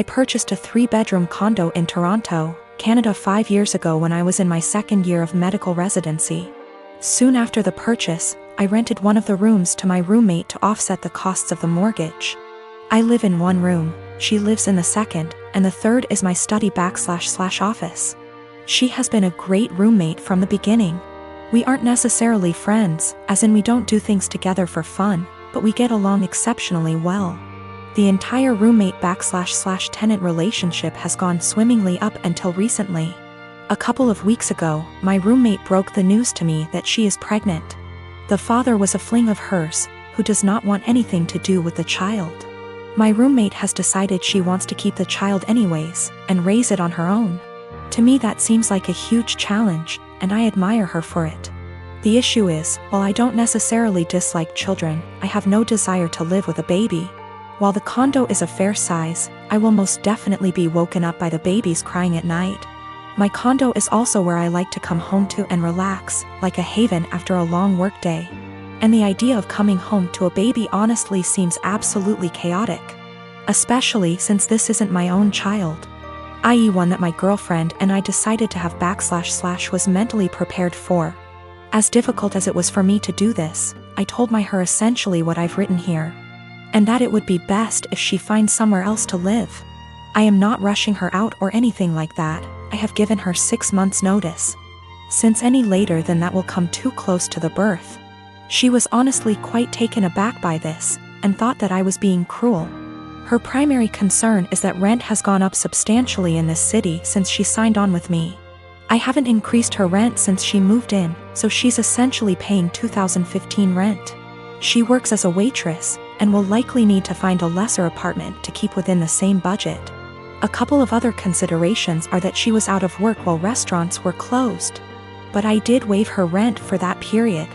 I purchased a 3-bedroom condo in Toronto, Canada 5 years ago when I was in my second year of medical residency. Soon after the purchase, I rented one of the rooms to my roommate to offset the costs of the mortgage. I live in one room, she lives in the second, and the third is my study/office. She has been a great roommate from the beginning. We aren't necessarily friends, as in we don't do things together for fun, but we get along exceptionally well. The entire roommate/tenant relationship has gone swimmingly up until recently. A couple of weeks ago, my roommate broke the news to me that she is pregnant. The father was a fling of hers, who does not want anything to do with the child. My roommate has decided she wants to keep the child anyways, and raise it on her own. To me that seems like a huge challenge, and I admire her for it. The issue is, while I don't necessarily dislike children, I have no desire to live with a baby. While the condo is a fair size, I will most definitely be woken up by the babies crying at night. My condo is also where I like to come home to and relax, like a haven after a long workday. And the idea of coming home to a baby honestly seems absolutely chaotic. Especially since this isn't my own child, i.e. one that my girlfriend and I decided to have / was mentally prepared for. As difficult as it was for me to do this, I told her essentially what I've written here. And that it would be best if she finds somewhere else to live. I am not rushing her out or anything like that. I have given her 6 months notice. Since any later than that will come too close to the birth. She was honestly quite taken aback by this, and thought that I was being cruel. Her primary concern is that rent has gone up substantially in this city since she signed on with me. I haven't increased her rent since she moved in, so she's essentially paying 2015 rent. She works as a waitress, and will likely need to find a lesser apartment to keep within the same budget. A couple of other considerations are that she was out of work while restaurants were closed. But I did waive her rent for that period.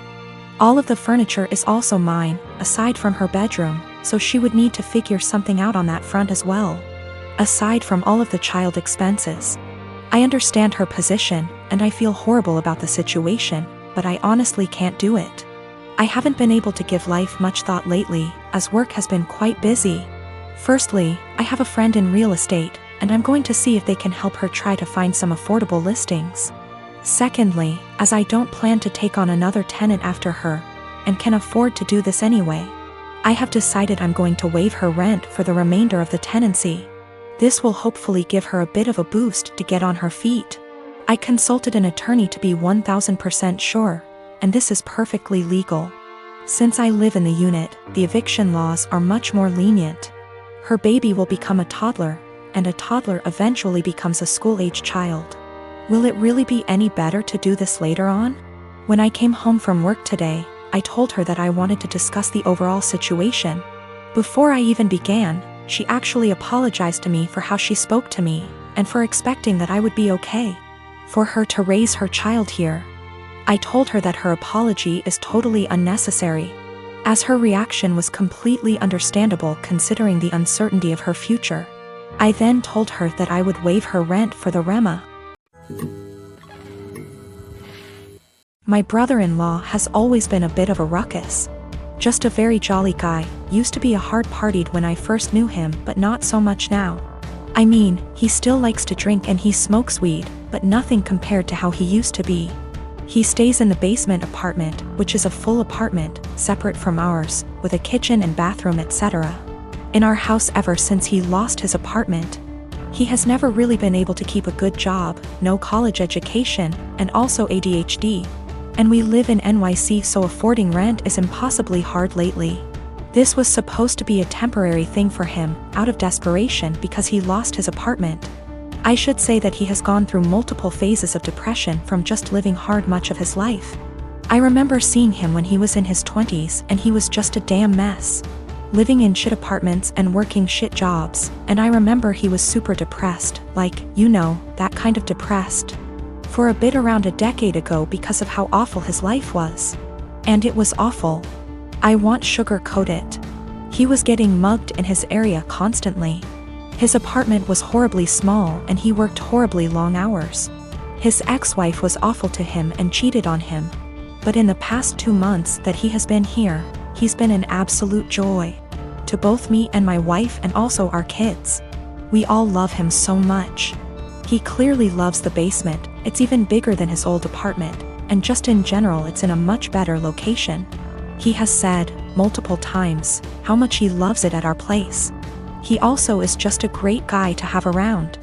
All of the furniture is also mine, aside from her bedroom, so she would need to figure something out on that front as well. Aside from all of the child expenses. I understand her position, and I feel horrible about the situation, but I honestly can't do it. I haven't been able to give life much thought lately, as work has been quite busy. Firstly, I have a friend in real estate, and I'm going to see if they can help her try to find some affordable listings. Secondly, as I don't plan to take on another tenant after her, and can afford to do this anyway, I have decided I'm going to waive her rent for the remainder of the tenancy. This will hopefully give her a bit of a boost to get on her feet. I consulted an attorney to be 1000% sure, and this is perfectly legal. Since I live in the unit, the eviction laws are much more lenient. Her baby will become a toddler, and a toddler eventually becomes a school-age child. Will it really be any better to do this later on? When I came home from work today, I told her that I wanted to discuss the overall situation. Before I even began, she actually apologized to me for how she spoke to me, and for expecting that I would be okay for her to raise her child here. I told her that her apology is totally unnecessary, as her reaction was completely understandable considering the uncertainty of her future. I then told her that I would waive her rent for the REMA. My brother-in-law has always been a bit of a ruckus. Just a very jolly guy, used to be a hard-partied when I first knew him, but not so much now. I mean, he still likes to drink and he smokes weed, but nothing compared to how he used to be. He stays in the basement apartment, which is a full apartment, separate from ours, with a kitchen and bathroom etc. In our house ever since he lost his apartment. He has never really been able to keep a good job, no college education, and also ADHD. And we live in NYC, so affording rent is impossibly hard lately. This was supposed to be a temporary thing for him, out of desperation because he lost his apartment. I should say that he has gone through multiple phases of depression from just living hard much of his life. I remember seeing him when he was in his 20s and he was just a damn mess. Living in shit apartments and working shit jobs, and I remember he was super depressed, like, you know, that kind of depressed. For a bit around a decade ago because of how awful his life was. And it was awful. I won't sugarcoat it. He was getting mugged in his area constantly. His apartment was horribly small and he worked horribly long hours. His ex-wife was awful to him and cheated on him. But in the past 2 months that he has been here, he's been an absolute joy. To both me and my wife and also our kids. We all love him so much. He clearly loves the basement. It's even bigger than his old apartment, and just in general it's in a much better location. He has said, multiple times, how much he loves it at our place. He also is just a great guy to have around.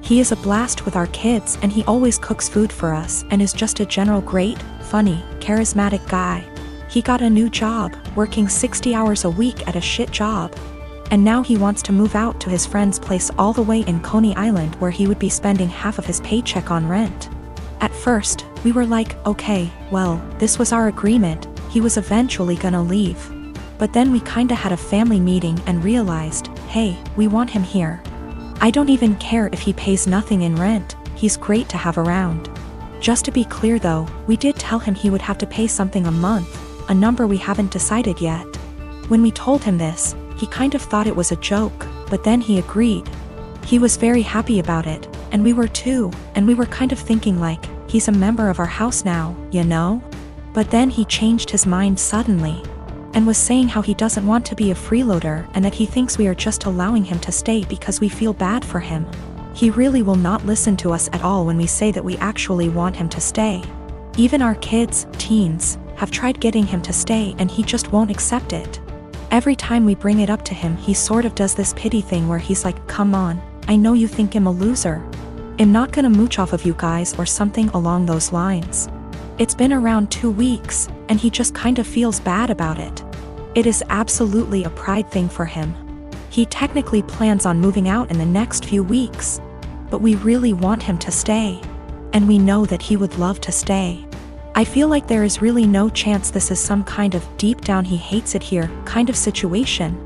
He is a blast with our kids and he always cooks food for us and is just a general great, funny, charismatic guy. He got a new job, working 60 hours a week at a shit job. And now he wants to move out to his friend's place all the way in Coney Island where he would be spending half of his paycheck on rent. At first, we were like, okay, well, this was our agreement, he was eventually gonna leave. But then we kinda had a family meeting and realized, hey, we want him here. I don't even care if he pays nothing in rent, he's great to have around. Just to be clear though, we did tell him he would have to pay something a month, a number we haven't decided yet. When we told him this, he kind of thought it was a joke, but then he agreed. He was very happy about it, and we were too, and we were kind of thinking like, he's a member of our house now, you know? But then he changed his mind suddenly, and was saying how he doesn't want to be a freeloader and that he thinks we are just allowing him to stay because we feel bad for him. He really will not listen to us at all when we say that we actually want him to stay. Even our kids, teens, have tried getting him to stay and he just won't accept it. Every time we bring it up to him he sort of does this pity thing where he's like, come on, I know you think I'm a loser. I'm not gonna mooch off of you guys or something along those lines. It's been around 2 weeks, and he just kind of feels bad about it. It is absolutely a pride thing for him. He technically plans on moving out in the next few weeks. But we really want him to stay. And we know that he would love to stay. I feel like there is really no chance this is some kind of deep down he hates it here kind of situation.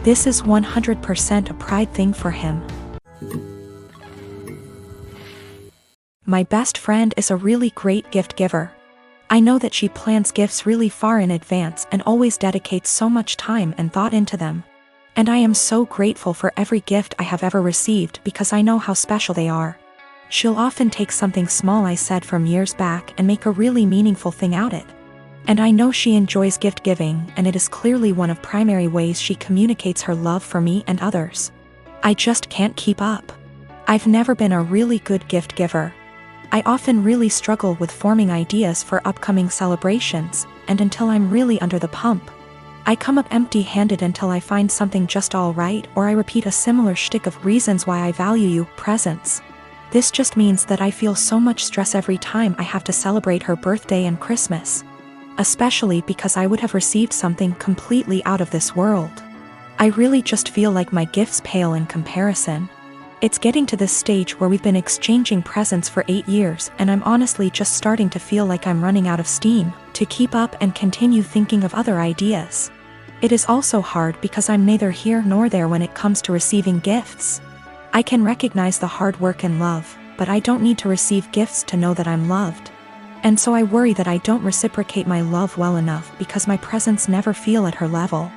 This is 100% a pride thing for him. My best friend is a really great gift giver. I know that she plans gifts really far in advance and always dedicates so much time and thought into them. And I am so grateful for every gift I have ever received because I know how special they are. She'll often take something small I said from years back and make a really meaningful thing out of it. And I know she enjoys gift giving, and it is clearly one of primary ways she communicates her love for me and others. I just can't keep up. I've never been a really good gift giver. I often really struggle with forming ideas for upcoming celebrations, and until I'm really under the pump, I come up empty-handed until I find something just all right, or I repeat a similar shtick of reasons why I value you, presents. This just means that I feel so much stress every time I have to celebrate her birthday and Christmas. Especially because I would have received something completely out of this world. I really just feel like my gifts pale in comparison. It's getting to this stage where we've been exchanging presents for 8 years and I'm honestly just starting to feel like I'm running out of steam to keep up and continue thinking of other ideas. It is also hard because I'm neither here nor there when it comes to receiving gifts. I can recognize the hard work and love, but I don't need to receive gifts to know that I'm loved. And so I worry that I don't reciprocate my love well enough because my presents never feel at her level.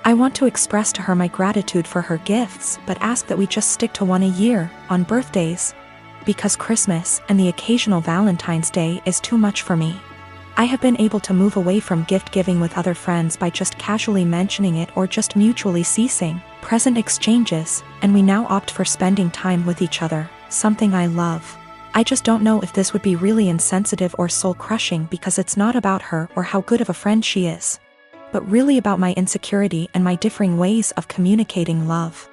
I want to express to her my gratitude for her gifts, but ask that we just stick to one a year, on birthdays. Because Christmas and the occasional Valentine's Day is too much for me. I have been able to move away from gift giving with other friends by just casually mentioning it or just mutually ceasing present exchanges, and we now opt for spending time with each other, something I love. I just don't know if this would be really insensitive or soul-crushing because it's not about her or how good of a friend she is, but really about my insecurity and my differing ways of communicating love.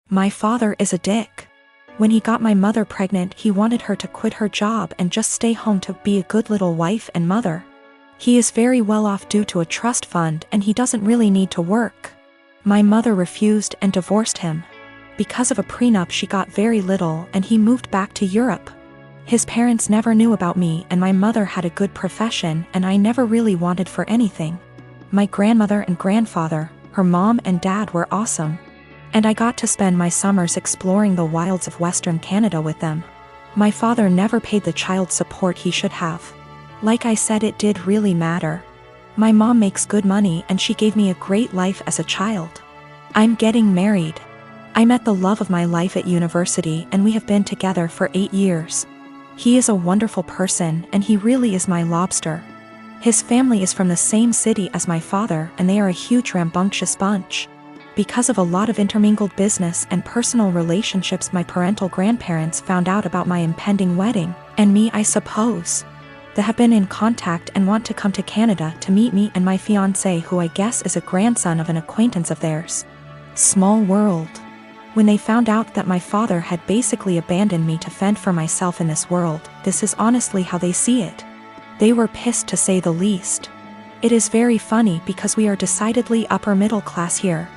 My father is a dick. When he got my mother pregnant, he wanted her to quit her job and just stay home to be a good little wife and mother. He is very well off due to a trust fund and he doesn't really need to work. My mother refused and divorced him. Because of a prenup she got very little and he moved back to Europe. His parents never knew about me and my mother had a good profession and I never really wanted for anything. My grandmother and grandfather, her mom and dad were awesome. And I got to spend my summers exploring the wilds of Western Canada with them. My father never paid the child support he should have. Like I said, it did really matter. My mom makes good money and she gave me a great life as a child. I'm getting married. I met the love of my life at university and we have been together for 8 years. He is a wonderful person and he really is my lobster. His family is from the same city as my father and they are a huge rambunctious bunch. Because of a lot of intermingled business and personal relationships, my parental grandparents found out about my impending wedding, and me, I suppose. They have been in contact and want to come to Canada to meet me and my fiancé, who I guess is a grandson of an acquaintance of theirs. Small world. When they found out that my father had basically abandoned me to fend for myself in this world, this is honestly how they see it. They were pissed, to say the least. It is very funny because we are decidedly upper middle class here.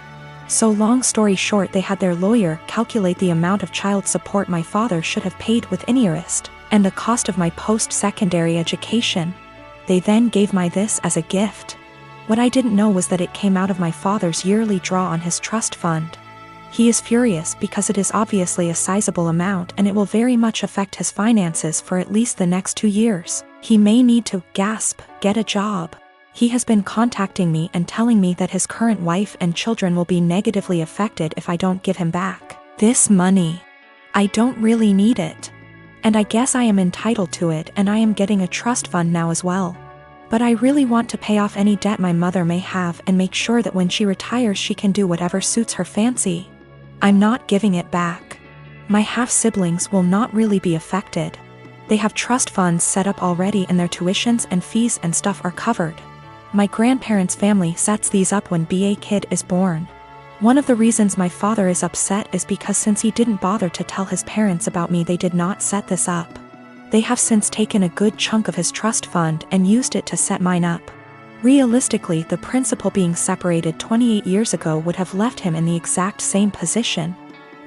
So long story short, they had their lawyer calculate the amount of child support my father should have paid with interest, and the cost of my post-secondary education. They then gave me this as a gift. What I didn't know was that it came out of my father's yearly draw on his trust fund. He is furious because it is obviously a sizable amount and it will very much affect his finances for at least the next 2 years. He may need to, gasp, get a job. He has been contacting me and telling me that his current wife and children will be negatively affected if I don't give him back this money. I don't really need it. And I guess I am entitled to it, and I am getting a trust fund now as well. But I really want to pay off any debt my mother may have and make sure that when she retires she can do whatever suits her fancy. I'm not giving it back. My half-siblings will not really be affected. They have trust funds set up already and their tuitions and fees and stuff are covered. My grandparents' family sets these up when a kid is born. One of the reasons my father is upset is because since he didn't bother to tell his parents about me, they did not set this up. They have since taken a good chunk of his trust fund and used it to set mine up. Realistically, the principal being separated 28 years ago would have left him in the exact same position.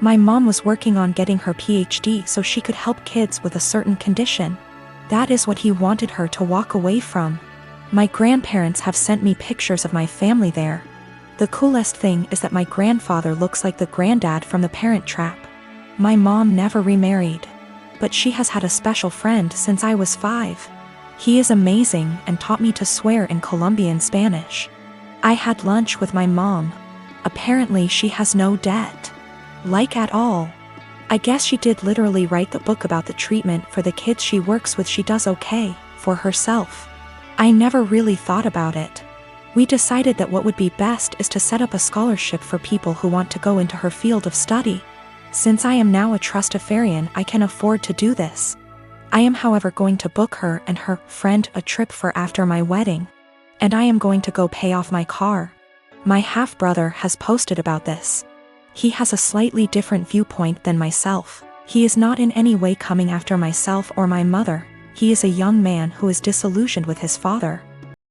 My mom was working on getting her PhD so she could help kids with a certain condition. That is what he wanted her to walk away from. My grandparents have sent me pictures of my family there. The coolest thing is that my grandfather looks like the granddad from The Parent Trap. My mom never remarried, but she has had a special friend since I was 5. He is amazing and taught me to swear in Colombian Spanish. I had lunch with my mom. Apparently she has no debt. Like at all. I guess she did literally write the book about the treatment for the kids she works with. She does okay for herself. I never really thought about it. We decided that what would be best is to set up a scholarship for people who want to go into her field of study. Since I am now a trustafarian, I can afford to do this. I am, however, going to book her and her friend a trip for after my wedding. And I am going to go pay off my car. My half-brother has posted about this. He has a slightly different viewpoint than myself. He is not in any way coming after myself or my mother. He is a young man who is disillusioned with his father.